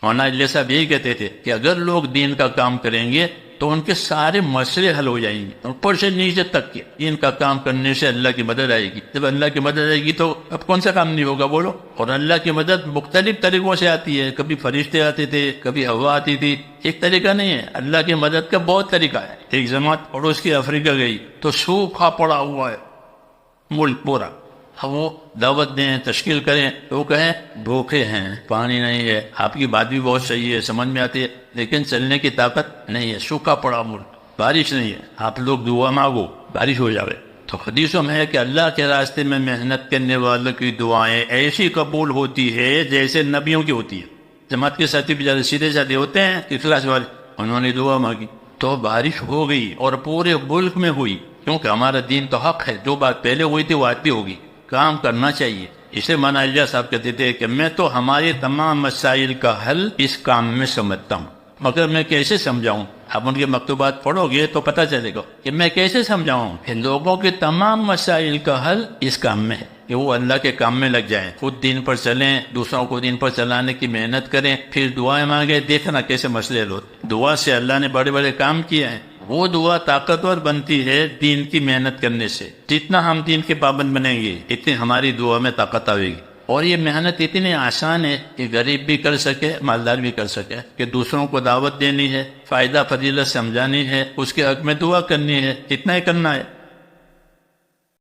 مولانا اجلیہ صاحب یہی کہتے تھے کہ اگر لوگ دین کا کام کریں گے تو ان کے سارے مسئلے حل ہو جائیں گے، اوپر سے نیچے تک کے دین کا کام کرنے سے اللہ کی مدد آئے گی۔ جب اللہ کی مدد آئے گی تو اب کون سا کام نہیں ہوگا بولو؟ اور اللہ کی مدد مختلف طریقوں سے آتی ہے، کبھی فرشتے آتے تھے، کبھی ہوا آتی تھی، ایک طریقہ نہیں ہے، اللہ کی مدد کا بہت طریقہ ہے۔ ایک جماعت پڑوس کی افریقہ گئی تو سوکھا پڑا ہوا ہے ملک پورا، اب وہ دعوت دیں، تشکیل کریں تو وہ کہیں بھوکے ہیں، پانی نہیں ہے۔ آپ کی بات بھی بہت صحیح ہے، سمجھ میں آتی ہے، لیکن چلنے کی طاقت نہیں ہے، سوکھا پڑا ملک، بارش نہیں ہے، آپ لوگ دعا مانگو بارش ہو جاوے۔ تو حدیثوں میں ہے کہ اللہ کے راستے میں محنت کرنے والوں کی دعائیں ایسی قبول ہوتی ہے جیسے نبیوں کی ہوتی ہے۔ جماعت کے ساتھی بھی سیدھے سادے ہوتے ہیں، اخلاص والے، انہوں نے دعا مانگی تو بارش ہو گئی، اور پورے ملک میں ہوئی، کیونکہ ہمارا دین تو حق ہے، جو بات پہلے ہوئی تھی وہ آج بھی ہوگی، کام کرنا چاہیے۔ اسے مولانا اجلیہ صاحب کہتے تھے کہ میں تو ہمارے تمام مسائل کا حل اس کام میں سمجھتا ہوں، مگر میں کیسے سمجھاؤں؟ آپ ان کے مکتوبات پڑھو گے تو پتہ چلے گا کہ میں کیسے سمجھاؤں کہ لوگوں کے تمام مسائل کا حل اس کام میں ہے، کہ وہ اللہ کے کام میں لگ جائیں، خود دین پر چلیں، دوسروں کو دین پر چلانے کی محنت کریں، پھر دعائیں مانگیں، دیکھنا کیسے مسئلے حل ہوتے۔ دعا سے اللہ نے بڑے بڑے کام کیے ہیں، وہ دعا طاقتور بنتی ہے دین کی محنت کرنے سے۔ جتنا ہم دین کے پابند بنیں گے اتنی ہماری دعا میں طاقت آئے گی، اور یہ محنت اتنی آسان ہے کہ غریب بھی کر سکے، مالدار بھی کر سکے، کہ دوسروں کو دعوت دینی ہے، فائدہ فضیلت سمجھانی ہے، اس کے حق میں دعا کرنی ہے، اتنا ہی کرنا ہے۔